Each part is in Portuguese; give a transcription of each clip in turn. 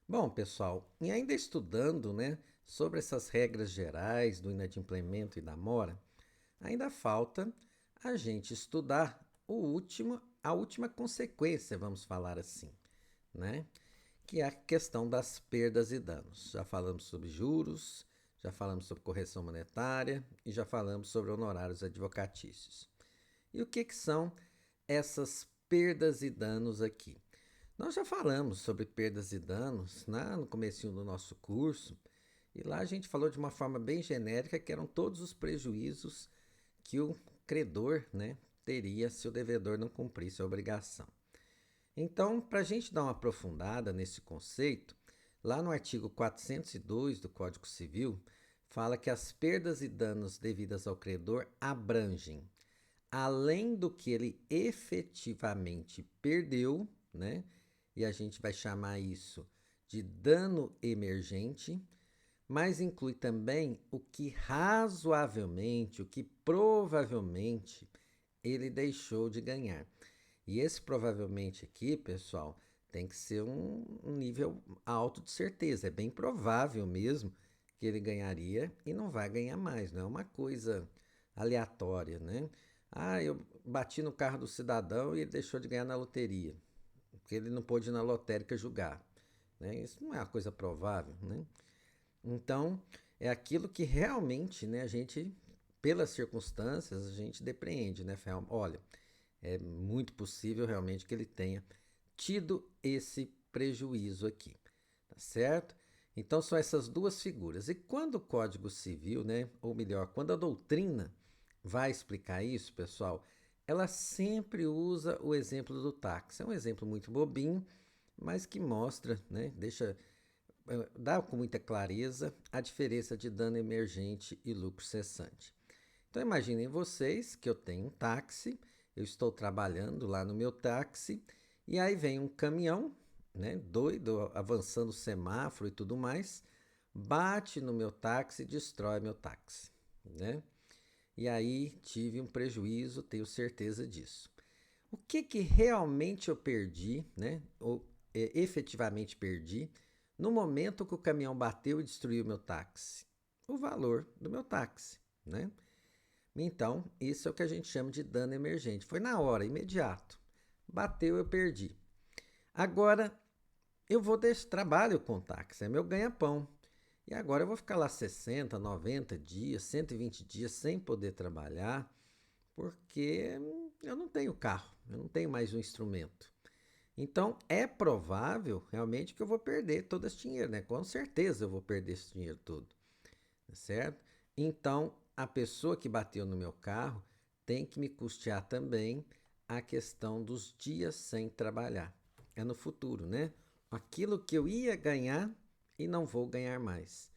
Bom, pessoal, e ainda estudando, né, sobre essas regras gerais do inadimplemento e da mora, ainda falta a gente estudar a última consequência, vamos falar assim, né, que é a questão das perdas e danos. Já falamos sobre juros, já falamos sobre correção monetária e já falamos sobre honorários advocatícios. E o que são essas perdas e danos aqui? Nós já falamos sobre perdas e danos, né, no comecinho do nosso curso, e lá a gente falou de uma forma bem genérica que eram todos os prejuízos que o credor, né, teria se o devedor não cumprisse a obrigação. Então, para a gente dar uma aprofundada nesse conceito, lá no artigo 402 do Código Civil, fala que as perdas e danos devidas ao credor abrangem, além do que ele efetivamente perdeu, né? E a gente vai chamar isso de dano emergente, mas inclui também o que razoavelmente, o que provavelmente ele deixou de ganhar. E esse provavelmente aqui, pessoal, tem que ser um nível alto de certeza. É bem provável mesmo que ele ganharia e não vai ganhar mais. Não é uma coisa aleatória, né? Ah, eu bati no carro do cidadão e ele deixou de ganhar na loteria, porque ele não pôde ir na lotérica julgar. Né? Isso não é uma coisa provável, né? Então, é aquilo que realmente, né, a gente, pelas circunstâncias, a gente depreende, né? Olha, é muito possível realmente que ele tenha tido esse prejuízo aqui, tá certo? Então são essas duas figuras. E quando o Código Civil, né, ou melhor, quando a doutrina vai explicar isso, pessoal, ela sempre usa o exemplo do táxi. É um exemplo muito bobinho, mas que mostra, né, dá com muita clareza a diferença de dano emergente e lucro cessante. Então imaginem vocês que eu tenho um táxi, eu estou trabalhando lá no meu táxi e aí vem um caminhão, né, doido, avançando o semáforo e tudo mais, bate no meu táxi e destrói meu táxi, né? E aí tive um prejuízo, tenho certeza disso. O que realmente eu perdi, né? Ou efetivamente perdi no momento que o caminhão bateu e destruiu meu táxi? O valor do meu táxi, né? Então, isso é o que a gente chama de dano emergente. Foi na hora, imediato. Bateu, eu perdi. Agora, eu vou deixar trabalho com táxi, é meu ganha-pão. E agora eu vou ficar lá 60, 90 dias, 120 dias sem poder trabalhar, porque eu não tenho carro, eu não tenho mais um instrumento. Então, é provável realmente que eu vou perder todo esse dinheiro, né? Com certeza eu vou perder esse dinheiro todo, certo? Então, a pessoa que bateu no meu carro tem que me custear também a questão dos dias sem trabalhar. É no futuro, né? Aquilo que eu ia ganhar e não vou ganhar mais.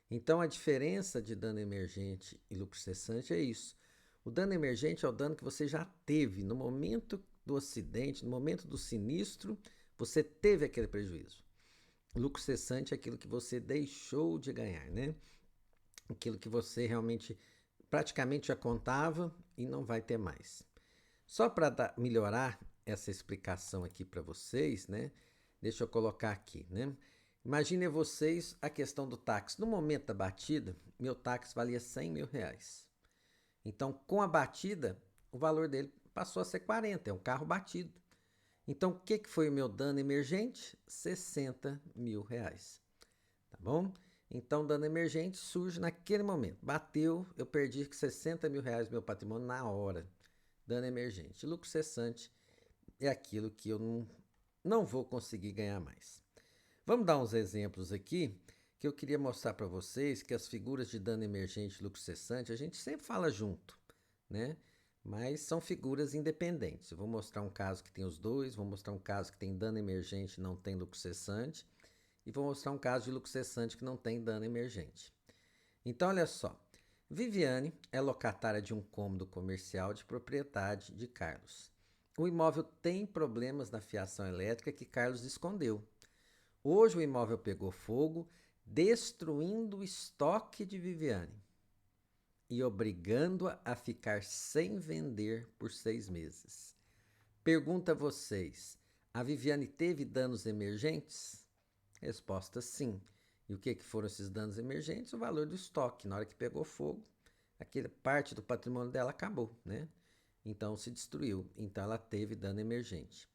Então, a diferença de dano emergente e lucro cessante é isso. O dano emergente é o dano que você já teve no momento do acidente, no momento do sinistro, você teve aquele prejuízo. O lucro cessante é aquilo que você deixou de ganhar, né? Aquilo que você realmente praticamente já contava e não vai ter mais. Só para melhorar essa explicação aqui para vocês, né? Deixa eu colocar aqui, né? Imaginem vocês a questão do táxi. No momento da batida, meu táxi valia 100 mil reais. Então, com a batida, o valor dele passou a ser 40, é um carro batido. Então, o que foi o meu dano emergente? 60 mil reais. Tá bom? Então, dano emergente surge naquele momento. Bateu, eu perdi 60 mil reais do meu patrimônio na hora. Dano emergente. Lucro cessante é aquilo que eu não vou conseguir ganhar mais. Vamos dar uns exemplos aqui que eu queria mostrar para vocês que as figuras de dano emergente e lucro cessante a gente sempre fala junto, né? Mas são figuras independentes. Eu vou mostrar um caso que tem os dois, vou mostrar um caso que tem dano emergente e não tem lucro cessante, e vou mostrar um caso de lucro cessante que não tem dano emergente. Então, olha só. Viviane é locatária de um cômodo comercial de propriedade de Carlos. O imóvel tem problemas na fiação elétrica que Carlos escondeu. Hoje o imóvel pegou fogo, destruindo o estoque de Viviane e obrigando-a a ficar sem vender por 6 meses. Pergunta a vocês: a Viviane teve danos emergentes? Resposta sim. E o que foram esses danos emergentes? O valor do estoque. Na hora que pegou fogo, aquela parte do patrimônio dela acabou, né? Então se destruiu. Então ela teve dano emergente.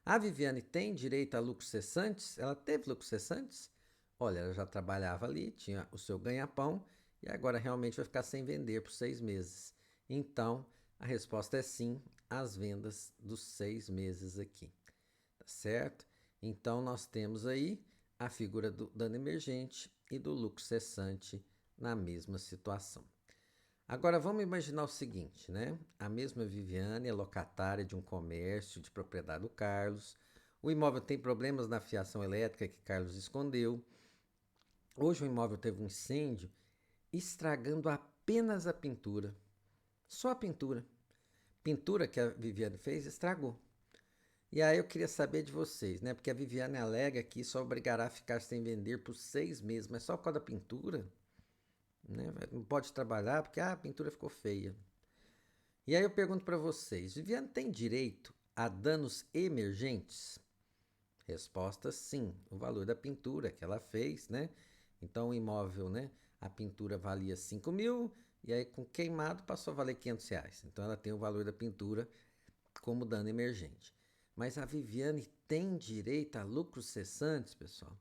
A Viviane tem direito a lucros cessantes? Ela teve lucros cessantes? Olha, ela já trabalhava ali, tinha o seu ganha-pão e agora realmente vai ficar sem vender por 6 meses. Então, a resposta é sim, as vendas dos 6 meses aqui. Tá certo? Então, nós temos aí a figura do dano emergente e do lucro cessante na mesma situação. Agora vamos imaginar o seguinte, né? A mesma Viviane é locatária de um comércio de propriedade do Carlos. O imóvel tem problemas na fiação elétrica que Carlos escondeu. Hoje o imóvel teve um incêndio, estragando apenas a pintura. Só a pintura. Pintura que a Viviane fez estragou. E aí eu queria saber de vocês, né? Porque a Viviane alega que isso obrigará a ficar sem vender por 6 meses, mas só por causa da pintura, né? Não pode trabalhar porque a pintura ficou feia. E aí eu pergunto para vocês, Viviane tem direito a danos emergentes? Resposta sim, o valor da pintura que ela fez, né? Então o imóvel, né? A pintura valia 5 mil e aí com queimado passou a valer R$ 500. Então ela tem o valor da pintura como dano emergente. Mas a Viviane tem direito a lucros cessantes, pessoal.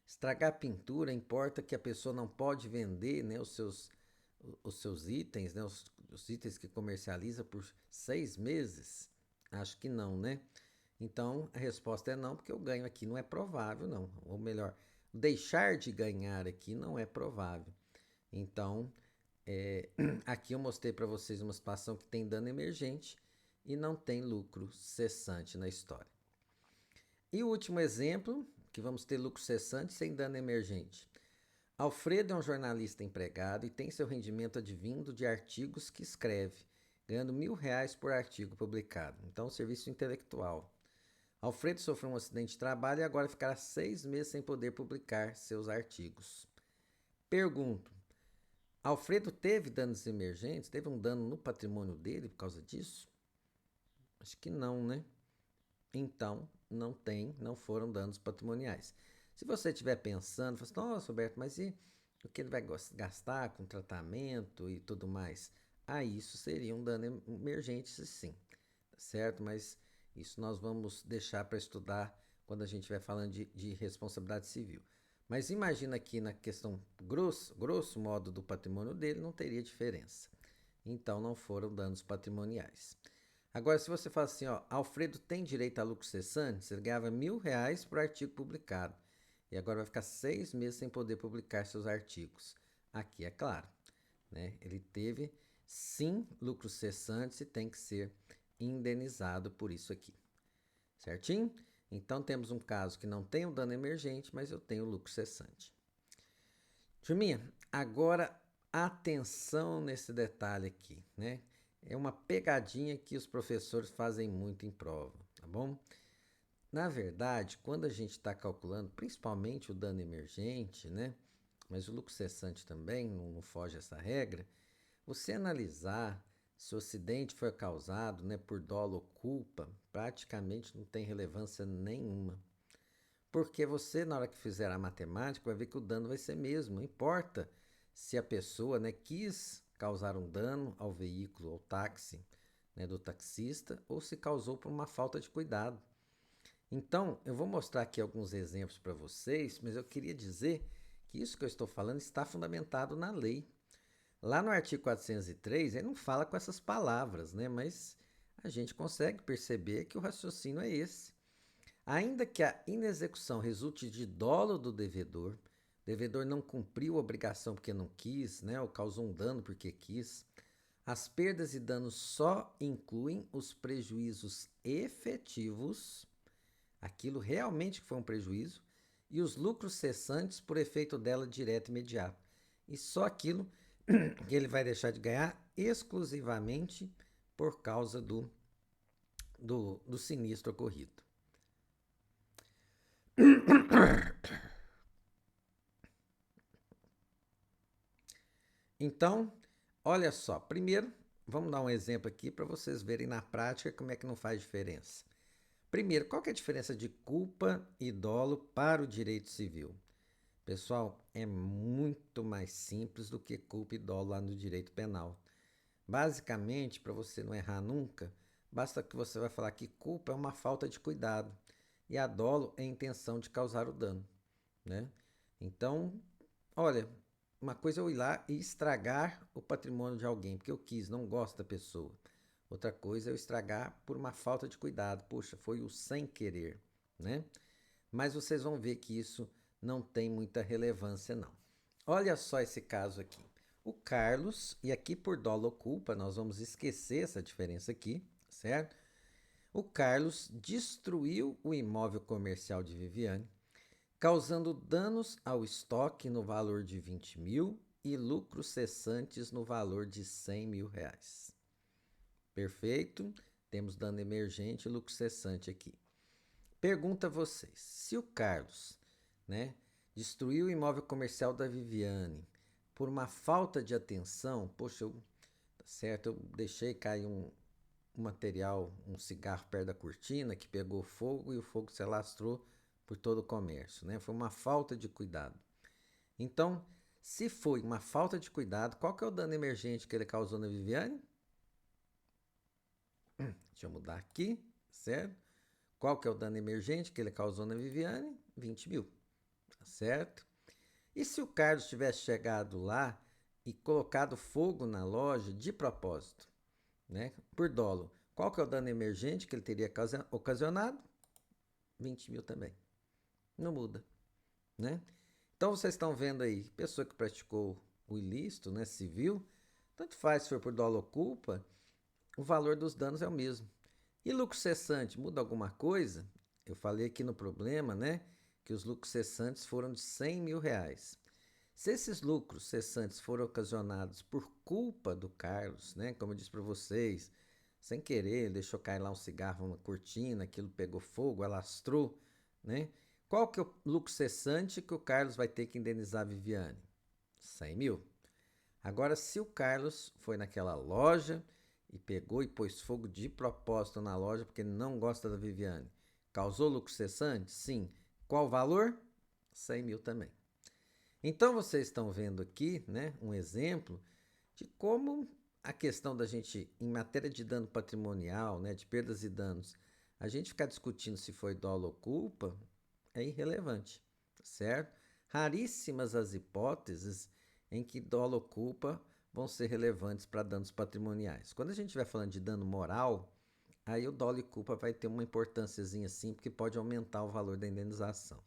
Estragar a pintura importa que a pessoa não pode vender, né, os seus itens, né, os itens que comercializa por 6 meses? Acho que não, né? Então a resposta é não, porque o ganho aqui não é provável, não. Ou melhor, deixar de ganhar aqui não é provável. Então, aqui eu mostrei para vocês uma situação que tem dano emergente e não tem lucro cessante na história. E o último exemplo, que vamos ter lucro cessante sem dano emergente. Alfredo é um jornalista empregado e tem seu rendimento advindo de artigos que escreve, ganhando R$ 1.000 por artigo publicado. Então, serviço intelectual. Alfredo sofreu um acidente de trabalho e agora ficará 6 meses sem poder publicar seus artigos. Pergunto, Alfredo teve danos emergentes? Teve um dano no patrimônio dele por causa disso? Acho que não, né? Então, não foram danos patrimoniais. Se você estiver pensando, fala assim, nossa, Roberto, mas e o que ele vai gastar com tratamento e tudo mais? Isso seria um dano emergente, sim, tá certo? Mas isso nós vamos deixar para estudar quando a gente estiver falando de responsabilidade civil. Mas imagina aqui na questão grosso modo do patrimônio dele, não teria diferença. Então, não foram danos patrimoniais. Agora, se você fala assim, ó, Alfredo tem direito a lucro cessante, ele ganhava R$ 1.000 por artigo publicado. E agora vai ficar 6 meses sem poder publicar seus artigos. Aqui é claro, né? Ele teve sim lucros cessantes e tem que ser indenizado por isso aqui. Certinho? Então temos um caso que não tem o dano emergente, mas eu tenho lucro cessante. Turminha, agora atenção nesse detalhe aqui, né? É uma pegadinha que os professores fazem muito em prova, tá bom? Na verdade, quando a gente está calculando, principalmente o dano emergente, né? Mas o lucro cessante também, não foge essa regra. Você analisar se o acidente foi causado, né, por dolo ou culpa, praticamente não tem relevância nenhuma. Porque você, na hora que fizer a matemática, vai ver que o dano vai ser mesmo. Não importa se a pessoa, né, quis causar um dano ao veículo ou táxi, né, do taxista ou se causou por uma falta de cuidado. Então, eu vou mostrar aqui alguns exemplos para vocês, mas eu queria dizer que isso que eu estou falando está fundamentado na lei. Lá no artigo 403, ele não fala com essas palavras, né? Mas a gente consegue perceber que o raciocínio é esse. Ainda que a inexecução resulte de dolo do devedor, o devedor não cumpriu a obrigação porque não quis, né? Ou causou um dano porque quis, as perdas e danos só incluem os prejuízos efetivos, aquilo realmente que foi um prejuízo, e os lucros cessantes por efeito dela direto e imediato. E só aquilo que ele vai deixar de ganhar exclusivamente por causa do sinistro ocorrido. Então, olha só, primeiro, vamos dar um exemplo aqui para vocês verem na prática como é que não faz diferença. Primeiro, qual que é a diferença de culpa e dolo para o direito civil? Pessoal, é muito mais simples do que culpa e dolo lá no direito penal. Basicamente, para você não errar nunca, basta que você vai falar que culpa é uma falta de cuidado e a dolo é a intenção de causar o dano, né? Então, olha, uma coisa é eu ir lá e estragar o patrimônio de alguém, porque eu quis, não gosto da pessoa. Outra coisa é eu estragar por uma falta de cuidado. Poxa, foi o sem querer, né? Mas vocês vão ver que isso não tem muita relevância, não. Olha só esse caso aqui. O Carlos, e aqui por dolo ou culpa, nós vamos esquecer essa diferença aqui, certo? O Carlos destruiu o imóvel comercial de Viviane, causando danos ao estoque no valor de 20 mil e lucros cessantes no valor de 100 mil reais. Perfeito? Temos dano emergente e lucro cessante aqui. Pergunta a vocês, se o Carlos, né, destruiu o imóvel comercial da Viviane por uma falta de atenção, poxa, tá certo, eu deixei cair um material, um cigarro perto da cortina que pegou fogo e o fogo se alastrou por todo o comércio, né? Foi uma falta de cuidado. Então, se foi uma falta de cuidado, qual que é o dano emergente que ele causou na Viviane? Deixa eu mudar aqui, certo? Qual que é o dano emergente que ele causou na Viviane? 20 mil, tá certo? E se o Carlos tivesse chegado lá e colocado fogo na loja de propósito, né? Por dolo, qual que é o dano emergente que ele teria ocasionado? 20 mil também. Não muda, né? Então vocês estão vendo aí, pessoa que praticou o ilícito, né, civil, tanto faz se for por dolo ou culpa, o valor dos danos é o mesmo. E lucro cessante, muda alguma coisa? Eu falei aqui no problema, né, que os lucros cessantes foram de 100 mil reais. Se esses lucros cessantes foram ocasionados por culpa do Carlos, né, como eu disse para vocês, sem querer, deixou cair lá um cigarro na cortina, aquilo pegou fogo, alastrou, né? Qual que é o lucro cessante que o Carlos vai ter que indenizar a Viviane? 100 mil. Agora, se o Carlos foi naquela loja e pegou e pôs fogo de propósito na loja porque não gosta da Viviane, causou lucro cessante? Sim. Qual o valor? 100 mil também. Então, vocês estão vendo aqui, né, um exemplo de como a questão da gente, em matéria de dano patrimonial, né, de perdas e danos, a gente ficar discutindo se foi dolo ou culpa é irrelevante, certo? Raríssimas as hipóteses em que dolo ou culpa vão ser relevantes para danos patrimoniais. Quando a gente estiver falando de dano moral, aí o dolo e culpa vai ter uma importânciazinha assim, porque pode aumentar o valor da indenização.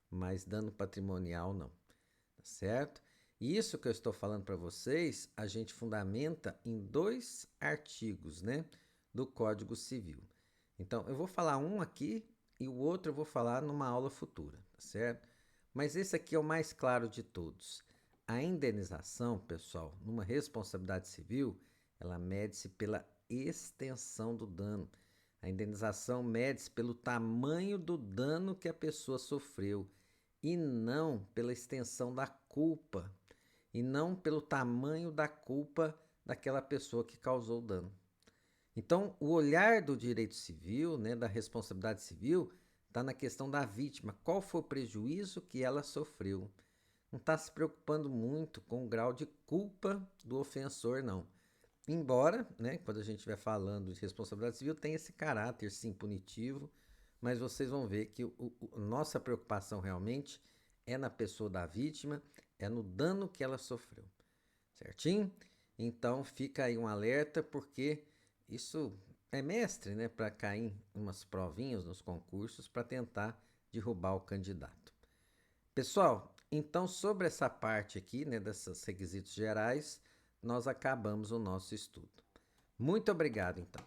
Mas dano patrimonial não, tá certo? E isso que eu estou falando para vocês, a gente fundamenta em 2 artigos, né, do Código Civil. Então, eu vou falar um aqui e o outro eu vou falar numa aula futura, tá certo? Mas esse aqui é o mais claro de todos. A indenização, pessoal, numa responsabilidade civil, ela mede-se pela extensão do dano. A indenização mede-se pelo tamanho do dano que a pessoa sofreu e não pela extensão da culpa, e não pelo tamanho da culpa daquela pessoa que causou o dano. Então, o olhar do direito civil, né, da responsabilidade civil, está na questão da vítima. Qual foi o prejuízo que ela sofreu? Não está se preocupando muito com o grau de culpa do ofensor, não. Embora, né, quando a gente estiver falando de responsabilidade civil, tem esse caráter, sim, punitivo, mas vocês vão ver que nossa preocupação realmente é na pessoa da vítima, é no dano que ela sofreu. Certinho? Então fica aí um alerta, porque isso é mestre, né, para cair em umas provinhas nos concursos para tentar derrubar o candidato. Pessoal, então sobre essa parte aqui, né, desses requisitos gerais, nós acabamos o nosso estudo. Muito obrigado, então.